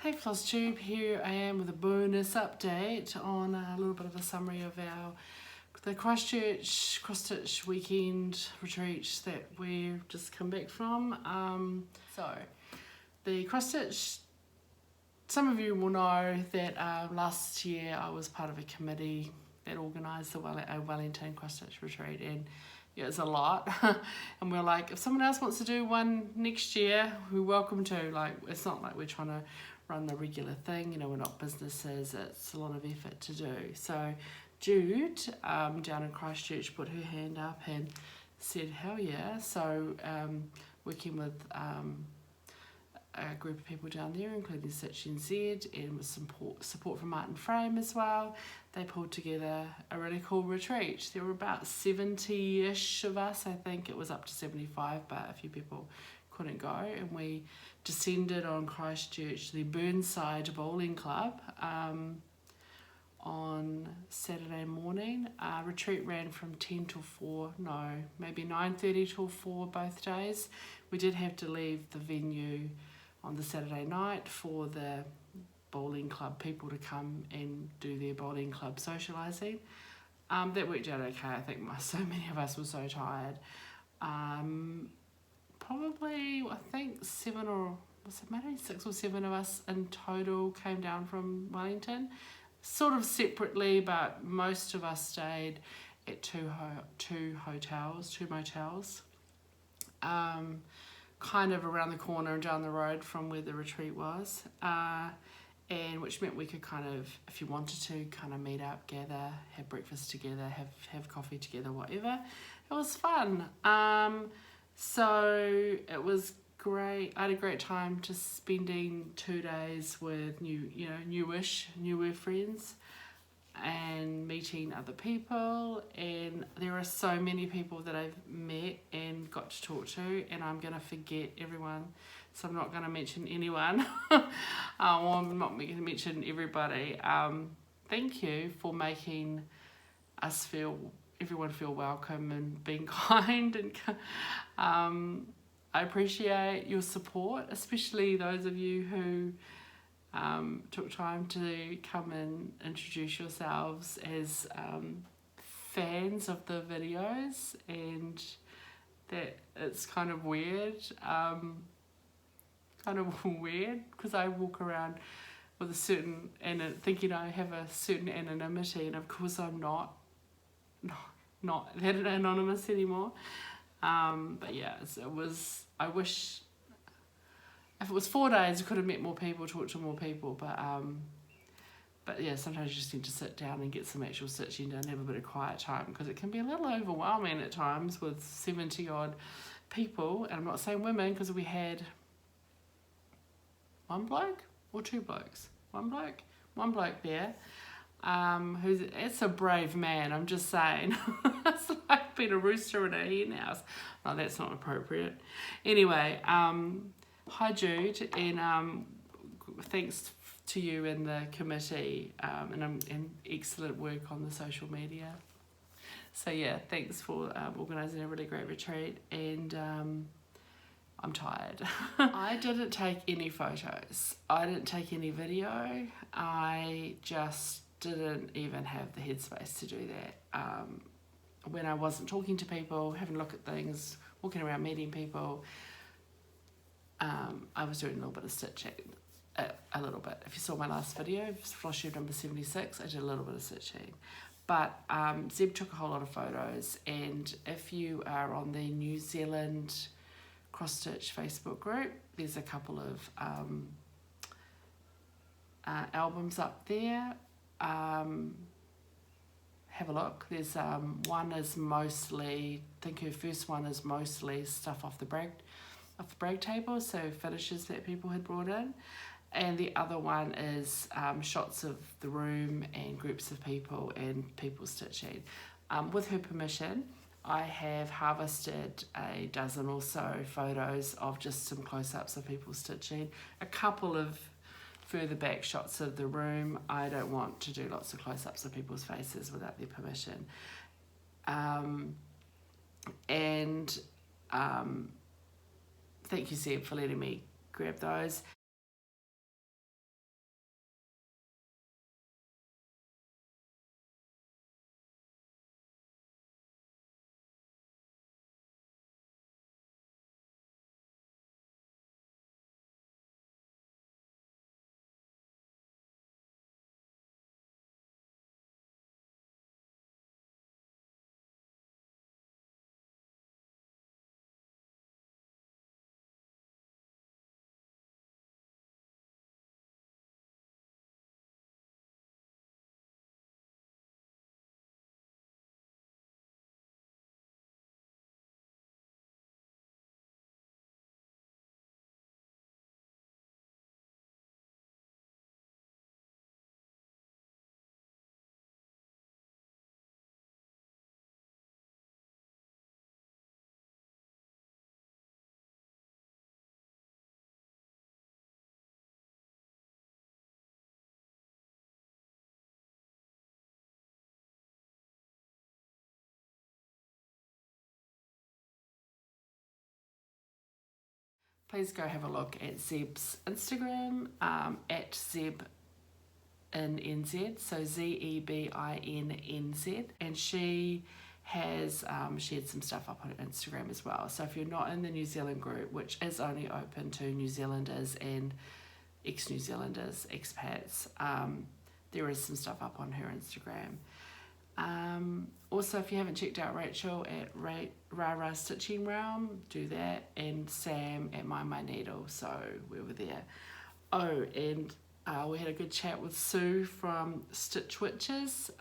Hey FlossTube, here I am with a bonus update on a little bit of a summary of the Christchurch weekend retreat that we've just come back from. So the Christchurch, some of you will know that last year I was part of a committee that organised the Wellington Christchurch retreat, and yeah, it's a lot. And we're like, if someone else wants to do one next year, we're welcome to. Like, it's not like we're trying to run the regular thing, you know, we're not businesses, it's a lot of effort to do. So Jude down in Christchurch put her hand up and said hell yeah. So working with a group of people down there, including CHCH and with support from Martin Frame as well, they pulled together a really cool retreat. There were about 70-ish of us, I think it was up to 75, but a few people couldn't go, and we descended on Christchurch, the Burnside Bowling Club, on Saturday morning. Retreat ran from 10 till 4, no, maybe 9:30 till 4 both days. We did have to leave the venue on the Saturday night for the bowling club people to come and do their bowling club socialising. That worked out okay. I think so many of us were so tired. Probably, I think 7 or was it maybe 6 or 7 of us in total came down from Wellington, sort of separately, but most of us stayed at two motels, kind of around the corner and down the road from where the retreat was, and which meant we could kind of, if you wanted to, kind of meet up, gather, have breakfast together, have coffee together, whatever. It was fun. So it was great. I had a great time just spending 2 days with newer friends and meeting other people, and there are so many people that I've met and got to talk to, and I'm going to forget everyone, so I'm not going to mention anyone. I'm not going to mention everybody. Thank you for making everyone feel welcome and being kind, and I appreciate your support, especially those of you who took time to come and introduce yourselves as fans of the videos, and that it's kind of weird, because I walk around with a certain, and thinking I have a certain anonymity, and of course I'm not that anonymous anymore. But yeah, I wish if it was 4 days I could have met more people, talked to more people, but yeah, sometimes you just need to sit down and get some actual stitching done, have a bit of quiet time, because it can be a little overwhelming at times with 70 odd people, and I'm not saying women, because we had one bloke or two blokes, one bloke there, it's a brave man, I'm just saying. It's like being a rooster in a hen house. No, that's not appropriate. Anyway, hi Jude, and thanks to you and the committee, and excellent work on the social media. So yeah, thanks for organising a really great retreat, and I'm tired. I didn't take any photos. I didn't take any video. I just didn't even have the headspace to do that. When I wasn't talking to people, having a look at things, walking around meeting people, I was doing a little bit of stitching, a little bit. If you saw my last video, FlossTube number 76, I did a little bit of stitching. But Zeb took a whole lot of photos, and if you are on the New Zealand Cross-Stitch Facebook group, there's a couple of albums up there. Have a look. There's one is mostly, I think her first one is mostly stuff off the brag table, so finishes that people had brought in, and the other one is shots of the room and groups of people and people stitching. With her permission, I have harvested a dozen or so photos of just some close-ups of people stitching, a couple of further back shots of the room. I don't want to do lots of close-ups of people's faces without their permission. Thank you, Zeb, for letting me grab those. please go have a look at Zeb's Instagram, at Zeb in NZ, so ZEBINNZ, and she has shared some stuff up on Instagram as well. So if you're not in the New Zealand group, which is only open to New Zealanders and ex-New Zealanders, expats, there is some stuff up on her Instagram. Also, if you haven't checked out Rachel at Rara Stitching Realm, do that, and Sam at My Needle, so we were there. Oh, and we had a good chat with Sue from Stitch Witches.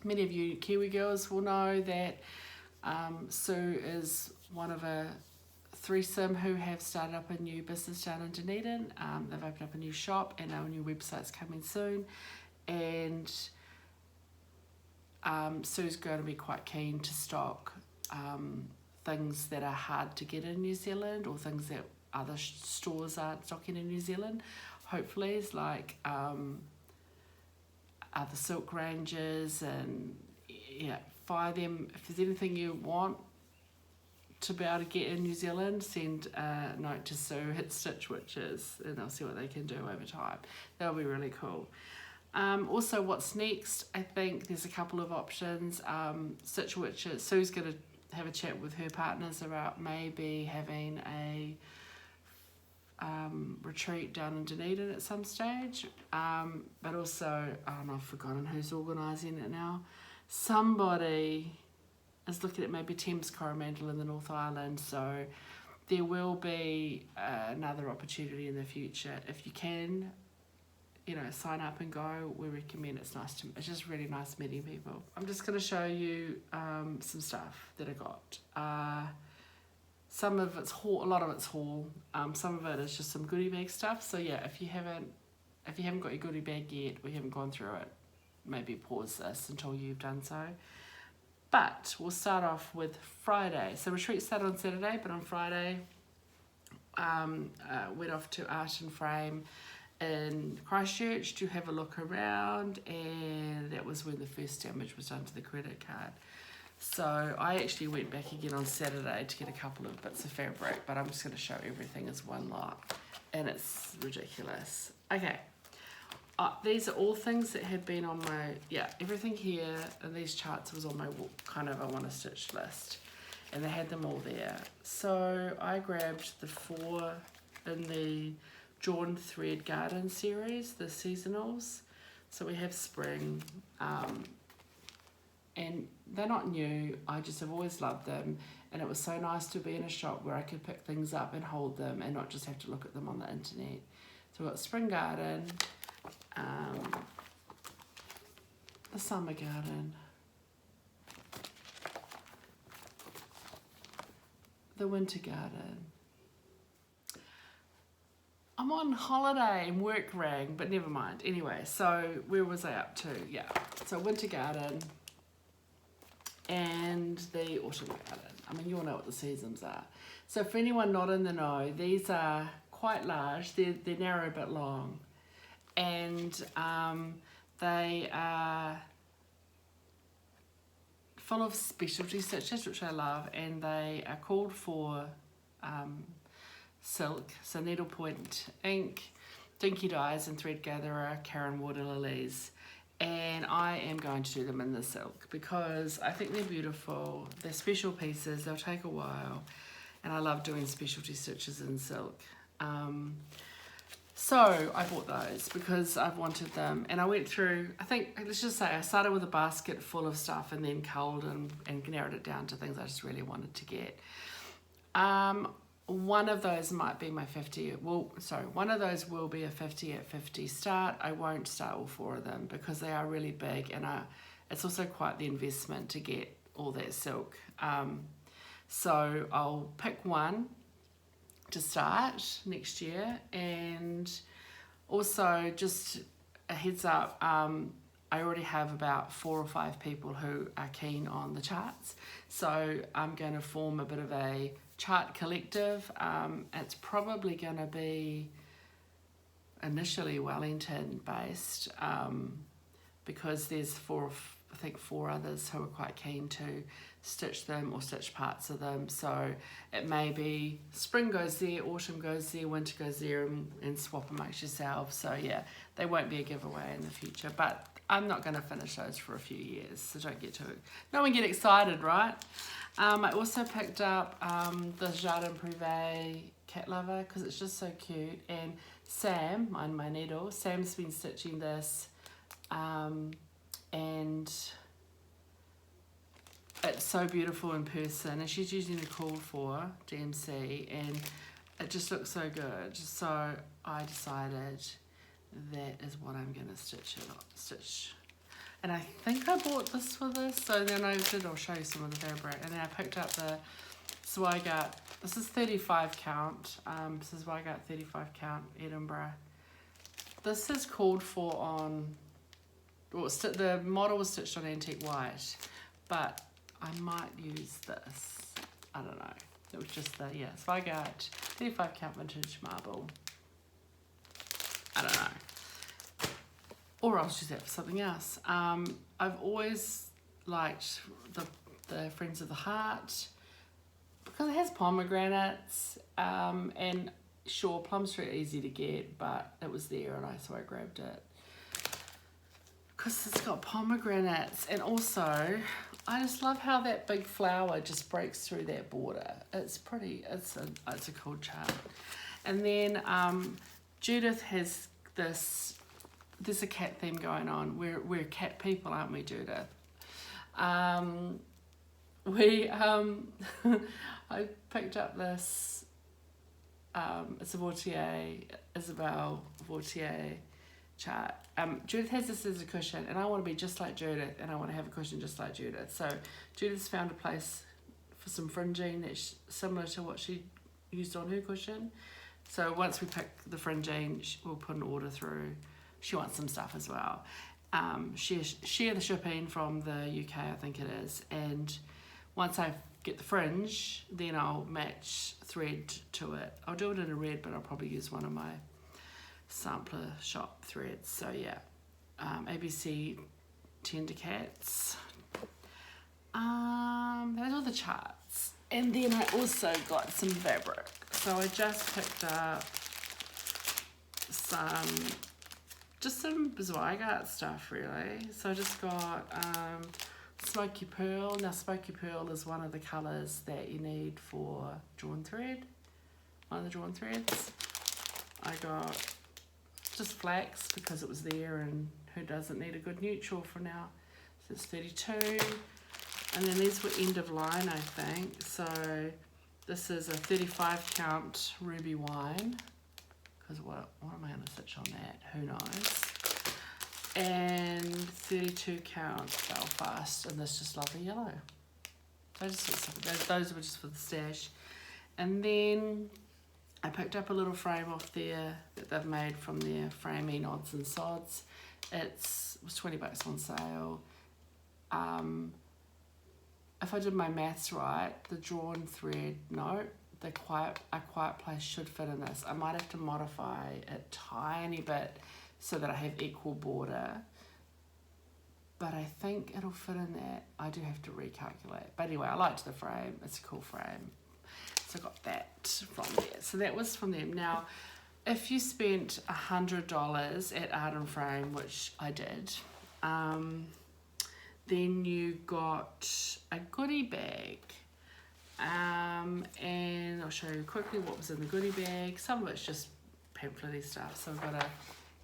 Many of you Kiwi girls will know that Sue is one of a threesome who have started up a new business down in Dunedin. They've opened up a new shop and our new website's coming soon. And Sue's going to be quite keen to stock things that are hard to get in New Zealand, or things that other stores aren't stocking in New Zealand. Hopefully, it's like other silk ranges, and fire them. If there's anything you want to be able to get in New Zealand, send a note to Sue at Stitch Witches, and they'll see what they can do over time. That'll be really cool. Also, what's next? I think there's a couple of options. Stitch Witches, Sue's going to have a chat with her partners about maybe having a retreat down in Dunedin at some stage, but also, I've forgotten who's organising it now. Somebody is looking at maybe Thames Coromandel in the North Island, so there will be another opportunity in the future. If you can, sign up and go. We recommend. It's just really nice meeting people. I'm just going to show you some stuff that I got. Some of it's haul, a lot of it's haul. Some of it is just some goodie bag stuff. So yeah, if you haven't got your goodie bag yet, or you haven't gone through it, maybe pause this until you've done so. But we'll start off with Friday. So retreat started on Saturday, but on Friday, went off to Art and Frame in Christchurch to have a look around, and that was when the first damage was done to the credit card. So I actually went back again on Saturday to get a couple of bits of fabric, but I'm just going to show everything as one lot, and it's ridiculous. Okay, these are all things that had been on my, everything here and these charts was on my kind of I want to stitch list, and they had them all there. So I grabbed the 4 in the Drawn Thread Garden series, the seasonals. So we have spring, and they're not new, I just have always loved them, and it was so nice to be in a shop where I could pick things up and hold them and not just have to look at them on the internet. So we've got Spring Garden, the Summer Garden, the Winter Garden. I'm on holiday and work rang, but never mind. Anyway, so where was I up to? Yeah, so Winter Garden and the Autumn Garden. I mean, you all know what the seasons are. So for anyone not in the know, these are quite large. They're narrow but long, and they are full of specialty stitches, which I love, and they are called for silk, so needlepoint ink, Dinky Dyes and Thread Gatherer, Karen Water Lilies. And I am going to do them in the silk because I think they're beautiful. They're special pieces, they'll take a while, and I love doing specialty stitches in silk. So I bought those because I've wanted them, and I went through, I think, let's just say I started with a basket full of stuff and then culled and narrowed it down to things I just really wanted to get. One of those might be my 50, one of those will be a 50 at 50 start. I won't start all 4 of them because they are really big, and it's also quite the investment to get all that silk. So I'll pick one to start next year, and also just a heads up, I already have about 4 or 5 people who are keen on the charts, so I'm going to form a bit of a chart collective. It's probably going to be initially Wellington based, because there's 4 I think 4 others who are quite keen to stitch them or stitch parts of them. So it may be spring goes there, autumn goes there, winter goes there, and swap amongst yourselves. So yeah, they won't be a giveaway in the future, but I'm not going to finish those for a few years, so don't get too, no one get excited, right? I also picked up the Jardin Privé cat lover because it's just so cute, and Sam, mind my needle, Sam's been stitching this, and it's so beautiful in person, and she's using the call for DMC, and it just looks so good. So I decided that is what I'm going to stitch. And I think I bought this for this, so then I'll show you some of the fabric. And then I picked up the Zweigart, this is 35 count, this is Zweigart 35 count Edinburgh. This is called for on, well, the model was stitched on antique white, but I might use this, I don't know. It was just the, yeah, Zweigart 35 count vintage marble. I don't know. Or I'll use that for something else. I've always liked the Friends of the Heart because it has pomegranates, and sure, Plum Street easy to get, but it was there and so I grabbed it. Because it's got pomegranates, and also I just love how that big flower just breaks through that border. It's pretty, it's a cool chart. And then Judith has this, there's a cat theme going on. We're cat people, aren't we, Judith? I picked up this, it's a Vautier, Isabelle Vautier chart. Judith has this as a cushion, and I want to be just like Judith, and I want to have a cushion just like Judith. So Judith's found a place for some fringing that's similar to what she used on her cushion. So once we pick the fringing, we'll put an order through. She wants some stuff as well. Share the shipping from the UK, I think it is. And once I get the fringe, then I'll match thread to it. I'll do it in a red, but I'll probably use one of my sampler shop threads. So yeah, ABC Tender Cats. Those are the charts. And then I also got some fabric. So I just picked up some Zweigart stuff really. So I just got Smoky Pearl. Now Smoky Pearl is one of the colours that you need for drawn thread. One of the drawn threads. I got just flax because it was there, and who doesn't need a good neutral for now. So it's 32. And then these were end of line, I think. So this is a 35 count ruby wine. Because what am I going to stitch on that? Who knows? And 32 count Belfast, and this just lovely yellow. Those were just for the stash. And then I picked up a little frame off there that they've made from their framing odds and sods. It was 20 bucks on sale. If I did my maths right, the drawn thread, no, a quiet place should fit in this. I might have to modify it a tiny bit so that I have equal border, but I think it'll fit in that. I do have to recalculate. But anyway, I liked the frame. It's a cool frame. So I got that from there. So that was from them. Now, if you spent $100 at Art and Frame, which I did, then you got a goodie bag. And I'll show you quickly what was in the goodie bag. Some of it's just pamphlet-y stuff. So I've got a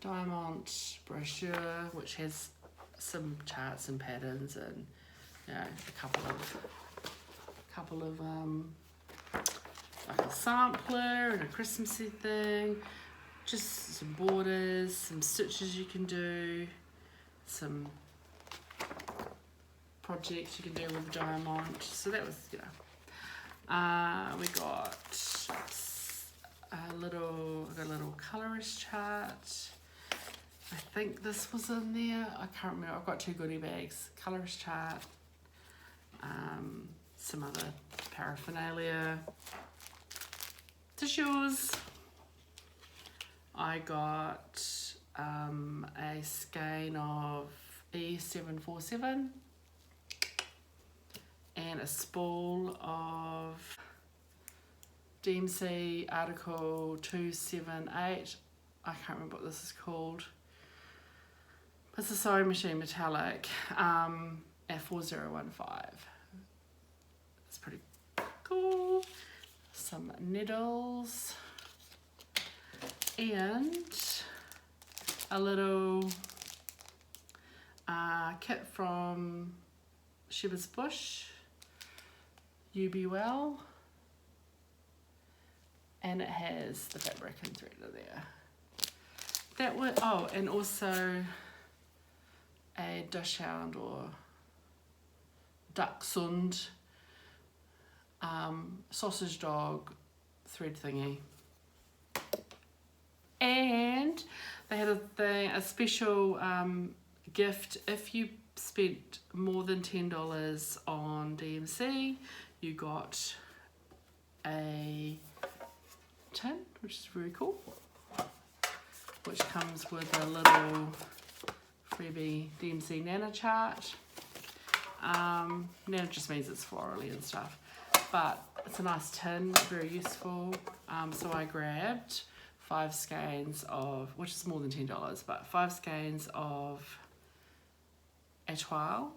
diamond brochure which has some charts and patterns, and you know, a couple of like a sampler and a Christmassy thing, just some borders, some stitches you can do, some projects you can do with diamond. So that was, you know, we got a little colorist chart. I think this was in there. I can't remember. I've got 2 goodie bags. Colorist chart, some other paraphernalia. Tissues. I got a skein of E747 and a spool of DMC article 278. I can't remember what this is called. It's a sewing machine metallic at 4015. It's pretty cool. Some needles and a little kit from Shepherd's Bush, You Be Well, and it has the fabric and thread there. That was, oh, and also a dachshund or dachshund sausage dog thread thingy. And they had a special gift. If you spent more than $10 on DMC, you got a tin, which is very cool, which comes with a little freebie DMC Nana chart. Nana just means it's florally and stuff, but it's a nice tin, very useful. So I grabbed 5 skeins of, which is more than $10, but 5 skeins of Etoile,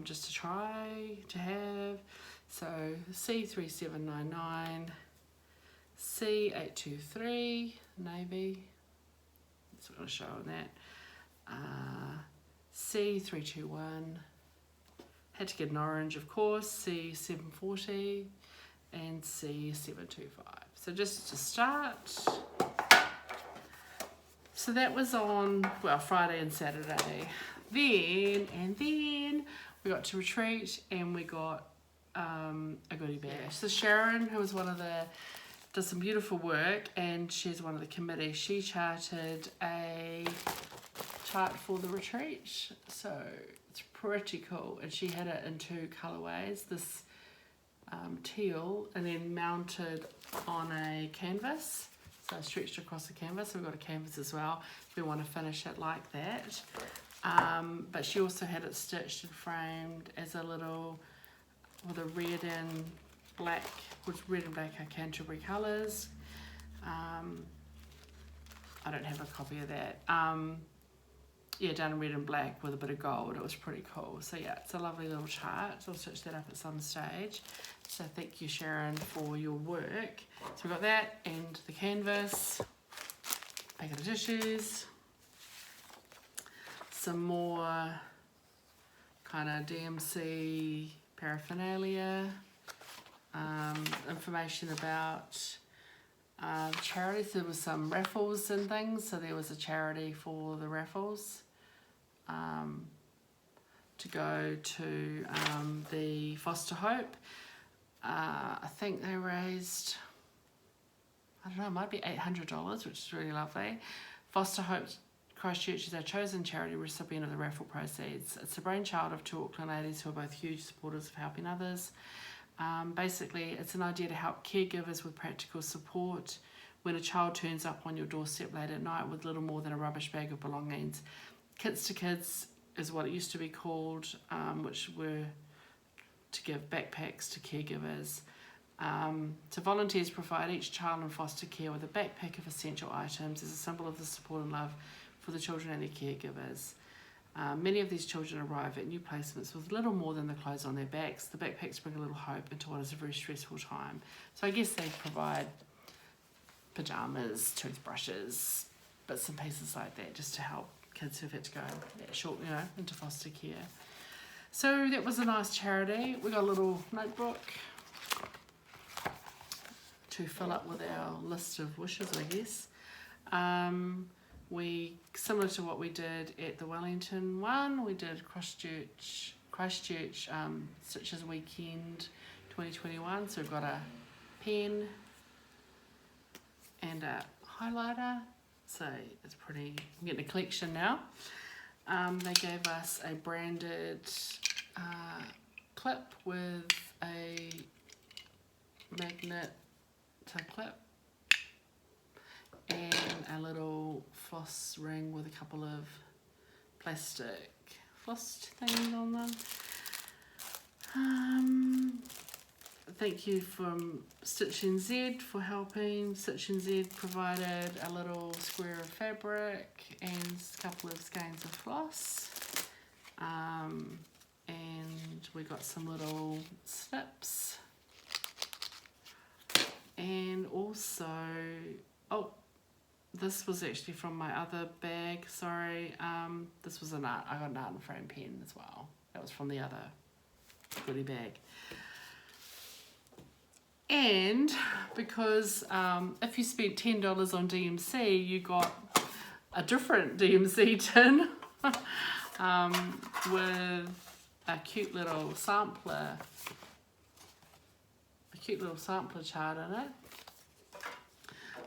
just to try to have. So C3799, C823 navy, that's what I'm going to show on that, C321, had to get an orange of course, C740 and C725. So just to start, so that was on, well, Friday and Saturday. Then we got to retreat and we got a goodie bag. So Sharon, who was one of the, does some beautiful work, and she's one of the committee, she charted a chart for the retreat. So it's pretty cool, and she had it in 2 colorways, this teal and then mounted on a canvas. So stretched across the canvas. So we've got a canvas as well if we want to finish it like that. But she also had it stitched and framed as a little, with a red and black, which red and black are Canterbury colours. I don't have a copy of that. Yeah, done red and black with a bit of gold. It was pretty cool. So yeah, it's a lovely little chart. So I'll stitch that up at some stage. So thank you, Sharon, for your work. So we've got that and the canvas, packet of tissues, some more kind of DMC paraphernalia, information about charities. There was some raffles and things, so there was a charity for the raffles to go to the Foster Hope. I think they raised, I don't know, it might be $800, which is really lovely. Foster Hope Christchurch is our chosen charity recipient of the raffle proceeds. It's the brainchild of 2 Auckland ladies who are both huge supporters of helping others. Basically, it's an idea to help caregivers with practical support when a child turns up on your doorstep late at night with little more than a rubbish bag of belongings. Kits to Kids is what it used to be called, which were to give backpacks to caregivers. So volunteers provide each child in foster care with a backpack of essential items as a symbol of the support and love for the children and their caregivers. Many of these children arrive at new placements with little more than the clothes on their backs. The backpacks bring a little hope into what is a very stressful time. So I guess they provide pyjamas, toothbrushes, bits and pieces like that, just to help kids who've had to go short, into foster care. So that was a nice charity. We got a little notebook to fill up with our list of wishes, I guess. We, similar to what we did at the Wellington one, we did Christchurch Stitches Weekend 2021. So we've got a pen and a highlighter. So it's pretty, I'm getting a collection now. They gave us a branded clip with a magnet to clip and a little floss ring with a couple of plastic floss things on them. Thank you from Stitch NZ for helping. Stitch NZ provided a little square of fabric and a couple of skeins of floss. And we got some little snips. And also, oh, this was actually from my other bag, sorry. This was an art, I got an art and frame pen as well. That was from the other goodie bag. And because if you spent $10 on DMC, you got a different DMC tin with a cute little sampler chart in it.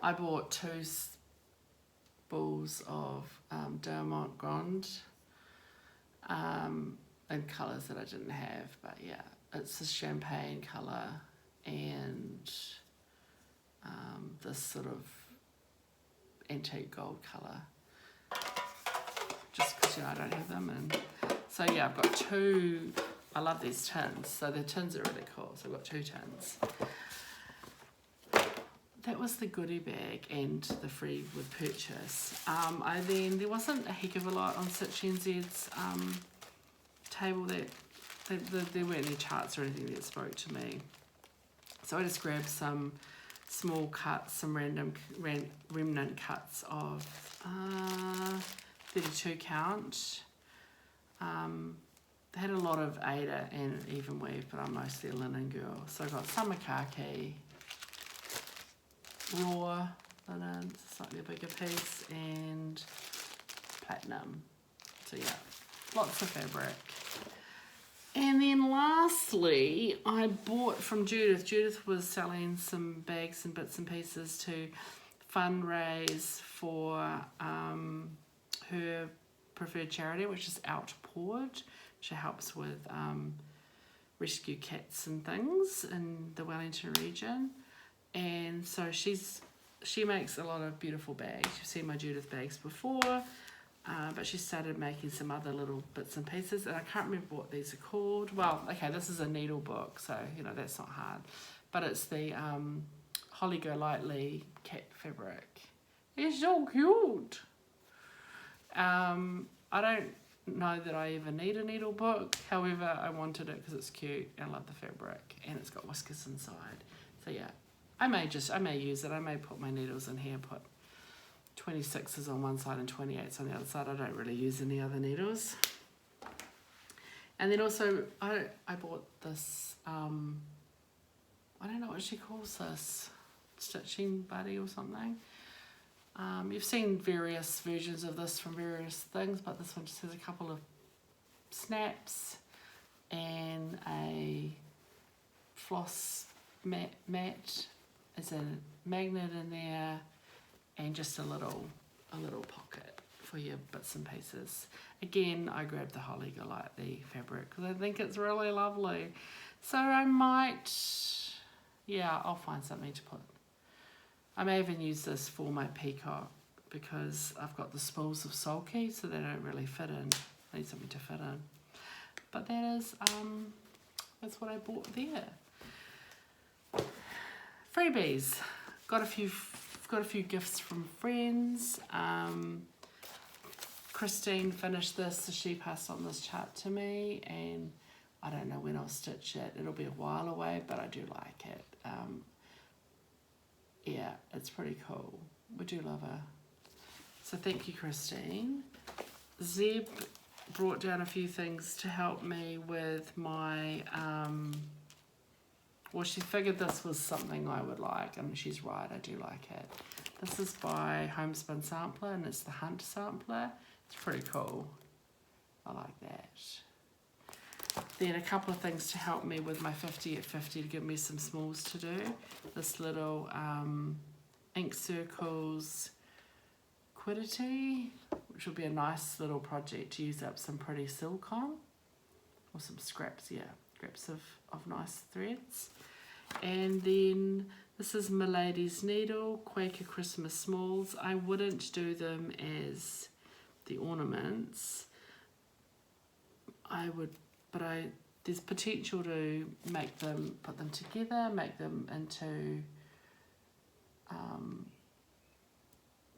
I bought 2 spools of Diamond Grande in colours that I didn't have, but yeah, it's a champagne colour and this sort of antique gold colour, just because, you know, I don't have them. And so yeah, I've got 2. I love these tins, so the tins are really cool, so I've got 2 tins. That was the goodie bag and the free with purchase. There wasn't a heck of a lot on Stitch NZ's table that there weren't any charts or anything that spoke to me. So I just grabbed some small cuts, some remnant cuts of 32 count. They had a lot of Ada and even weave, but I'm mostly a linen girl. So I got summer khaki, raw linen, slightly bigger piece, and platinum. So yeah, lots of fabric. And then lastly, I bought from Judith. Judith was selling some bags and bits and pieces to fundraise for her preferred charity, which is Outpoured. She helps with rescue cats and things in the Wellington region. And so she makes a lot of beautiful bags. You've seen my Judith bags before. But she started making some other little bits and pieces, and I can't remember what these are called. Well, okay, this is a needle book, so, you know, that's not hard. But it's the Holly Go Lightly cat fabric. It's so cute. I don't know that I ever need a needle book. However, I wanted it because it's cute, and I love the fabric, and it's got whiskers inside. So yeah, I may use it. I may put my needles in here, put 26s on one side and 28s on the other side. I don't really use any other needles. And then also I bought this, I don't know what she calls this, stitching buddy or something. You've seen various versions of this from various things, but this one just has a couple of snaps and a floss mat. There's a magnet in there, and just a little pocket for your bits and pieces. Again, I grabbed the Holly Go Lightly fabric because I think it's really lovely. So I might, yeah, I'll find something to put. I may even use this for my peacock because I've got the spools of sulky, so they don't really fit in. I need something to fit in. But that is, that's what I bought there. Freebies. Got a few gifts from friends. Christine finished this, so she passed on this chart to me, and I don't know when I'll stitch it. It'll be a while away, but I do like it. Yeah, it's pretty cool. We do love her. So thank you, Christine. Zeb brought down a few things to help me with my well, she figured this was something I would like, and she's right, I do like it. This is by Homespun Sampler, and it's the Hutt sampler. It's pretty cool. I like that. Then a couple of things to help me with my 50 at 50 to give me some smalls to do. This little Ink Circles Quiddity, which will be a nice little project to use up some pretty silk on. Or some scraps, yeah, scraps of nice threads. And then this is Milady's Needle, Quaker Christmas Smalls. I wouldn't do them as the ornaments. there's potential to put them together, make them into,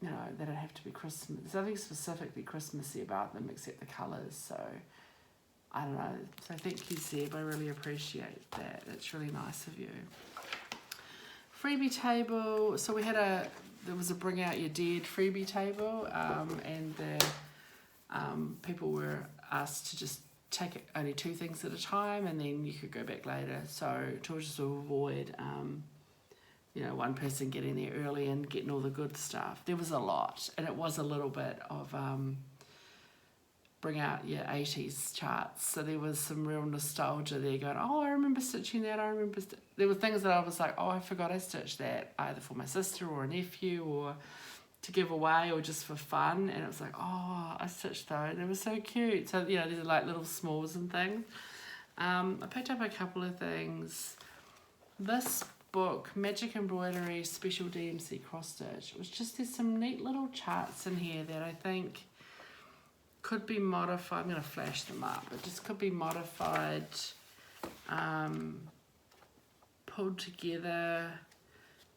they don't have to be Christmas. There's nothing specifically Christmassy about them except the colours. So I don't know. So thank you, Zeb. I really appreciate that. It's really nice of you. Freebie table. So there was a Bring Out Your Dead freebie table, and people were asked to just take only 2 things at a time, and then you could go back later. So to just avoid, one person getting there early and getting all the good stuff. There was a lot, and it was a little bit of bring out your 80s charts. So there was some real nostalgia there going, oh, I remember stitching that. There were things that I was like, oh, I forgot I stitched that, either for my sister or a nephew or to give away or just for fun. And it was like, oh, I stitched those. They were so cute. So, these are like little smalls and things. I picked up a couple of things. This book, Magic Embroidery Special DMC Cross Stitch, there's some neat little charts in here that I think could be modified. I'm going to flash them up. It just could be modified, pulled together.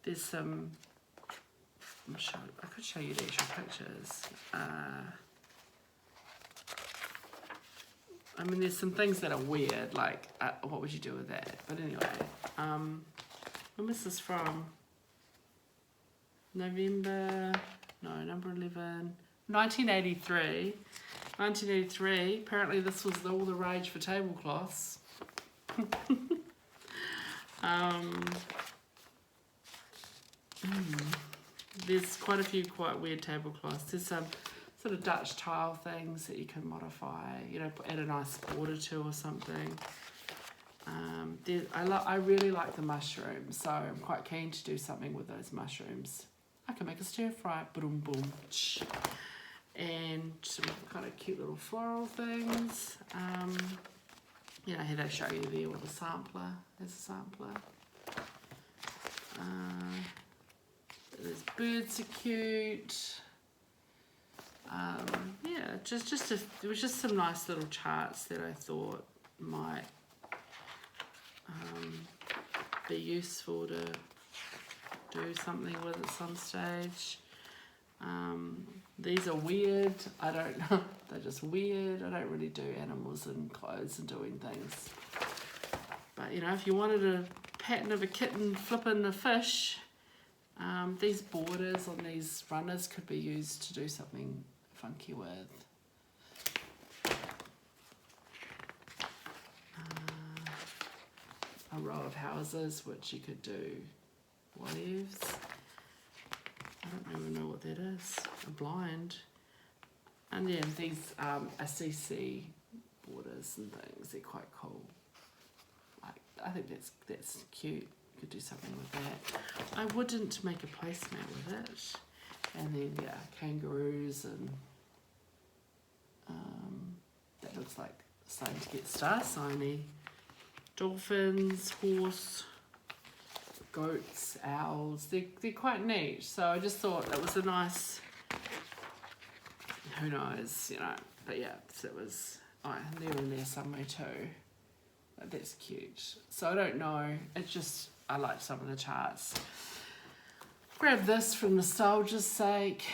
There's some, I could show you the actual pictures. There's some things that are weird, like what would you do with that? But anyway, when was this from? Number 11, 1983. 1983, apparently this was all the rage for tablecloths. There's quite a few quite weird tablecloths. There's some sort of Dutch tile things that you can modify, add a nice border to or something. I really like the mushrooms, so I'm quite keen to do something with those mushrooms. I can make a stir fry, boom, boom. And some kind of cute little floral things. Here they show you there with a sampler. There's a sampler. Those birds are cute. There was just some nice little charts that I thought might be useful to do something with at some stage. These are weird. I don't know. They're just weird. I don't really do animals and clothes and doing things. But, if you wanted a pattern of a kitten flipping a fish, these borders on these runners could be used to do something funky with. A row of houses, which you could do waves. I don't even know what that is. A blind. And then these CC borders and things. They're quite cool. I think that's cute. You could do something with that. I wouldn't make a placemat with it. And then kangaroos and that looks like starting to get star signy. Dolphins, horse, goats, owls, they're quite neat. So I just thought that was a nice, who knows, but so it was, they're in there somewhere too. But that's cute. So I don't know, I liked some of the charts. Grabbed this for nostalgia's sake,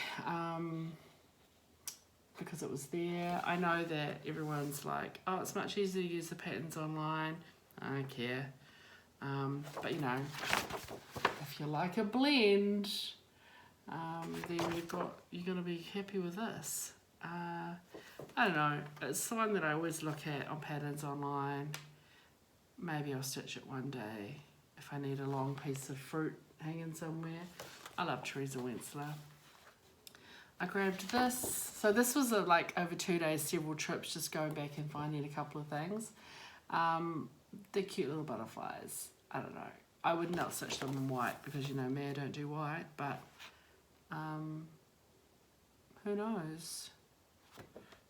because it was there. I know that everyone's like, oh, it's much easier to use the patterns online. I don't care. But if you like a blend, then you're gonna be happy with this. I don't know. It's one that I always look at on patterns online. Maybe I'll stitch it one day if I need a long piece of fruit hanging somewhere. I love Teresa Wentzler. I grabbed this. So this was over 2 days, several trips, just going back and finding a couple of things. They're cute little butterflies. I don't know. I would not stitch them in white because me, I don't do white, but who knows?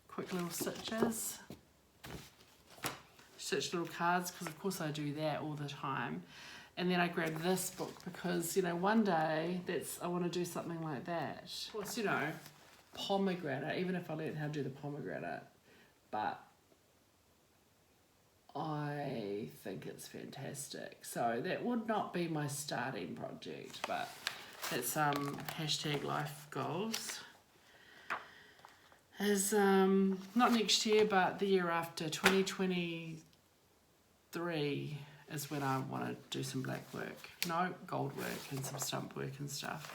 Quick little stitches. Stitch little cards because of course I do that all the time. And then I grabbed this book because, one day I want to do something like that. Of course, pomegranate, even if I learned how to do the pomegranate, but I think it's fantastic. So that would not be my starting project, but it's hashtag life goals. Is not next year, but the year after, 2023 is when I want to do some black work. No, gold work and some stump work and stuff.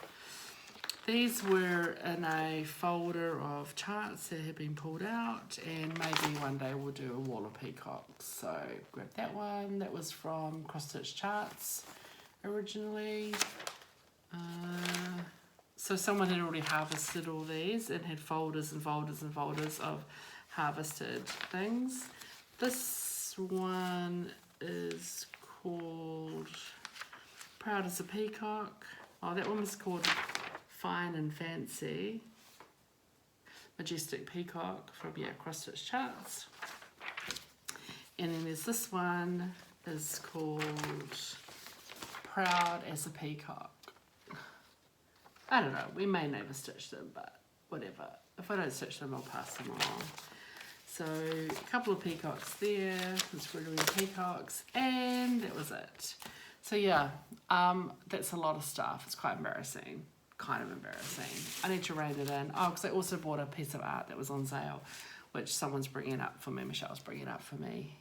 These were in a folder of charts that had been pulled out, and maybe one day we'll do a wall of peacocks. So grab that one. That was from Christchurch charts originally. So someone had already harvested all these and had folders and folders and folders of harvested things. This one is called Proud as a Peacock. Oh, that one was called Fine and Fancy. Majestic Peacock from Christchurch charts. And then there's this one is called Proud as a Peacock. I don't know, we may never stitch them, but whatever. If I don't stitch them, I'll pass them along. So a couple of peacocks there, some squiggly peacocks, and that was it. So yeah, that's a lot of stuff. It's quite embarrassing, kind of embarrassing. I need to rein it in. Oh, because I also bought a piece of art that was on sale, which someone's bringing up for me, Michelle's bringing up for me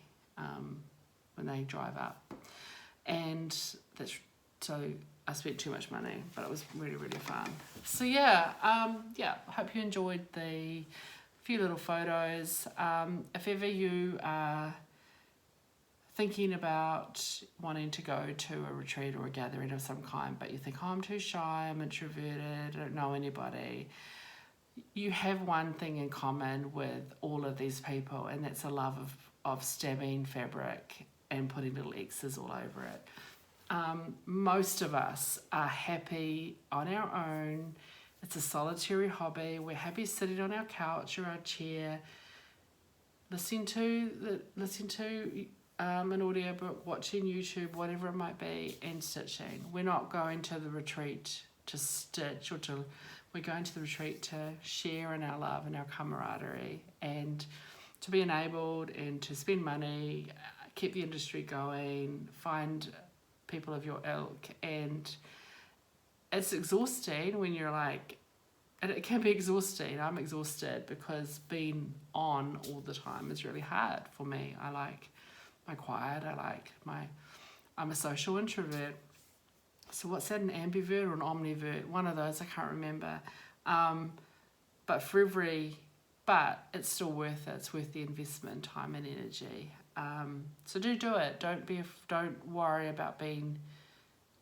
when they drive up. And that's, so I spent too much money, but it was really, really fun. So yeah, I hope you enjoyed the few little photos. If ever you are thinking about wanting to go to a retreat or a gathering of some kind, but you think, oh, I'm too shy, I'm introverted, I don't know anybody, you have one thing in common with all of these people, and that's a love of stabbing fabric and putting little X's all over it. Most of us are happy on our own. It's a solitary hobby. We're happy sitting on our couch or our chair, listening to an audiobook, watching YouTube, whatever it might be, and stitching. We're not going to the retreat to stitch we're going to the retreat to share in our love and our camaraderie and to be enabled and to spend money, keep the industry going, find people of your ilk. And it's exhausting when you're like, and it can be exhausting. I'm exhausted because being on all the time is really hard for me. I like my quiet, I'm a social introvert. So what's that, an ambivert or an omnivert? One of those, I can't remember. But it's still worth it. It's worth the investment, time and energy. So do it. Don't worry about being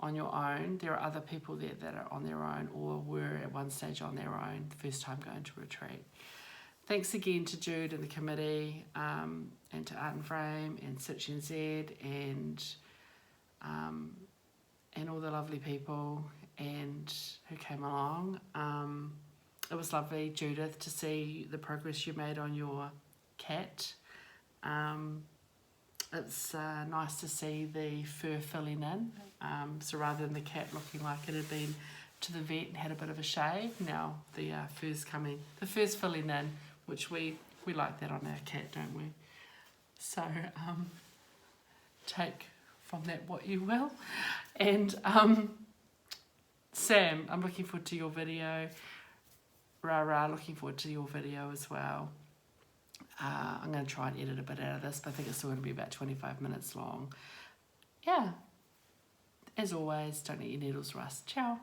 on your own. There are other people there that are on their own or were at one stage on their own, first time going to retreat. Thanks again to Jude and the committee, and to Art and Frame and Stitch NZ and all the lovely people and who came along. It was lovely, Judith, to see the progress you made on your cat. It's nice to see the fur filling in. So rather than the cat looking like it had been to the vet and had a bit of a shave, now the fur's coming. The fur's filling in, which we like that on our cat, don't we? So take from that what you will. And Sam, I'm looking forward to your video. Rara, looking forward to your video as well. I'm going to try and edit a bit out of this, but I think it's still going to be about 25 minutes long. Yeah. As always, don't let your needles rust. Ciao.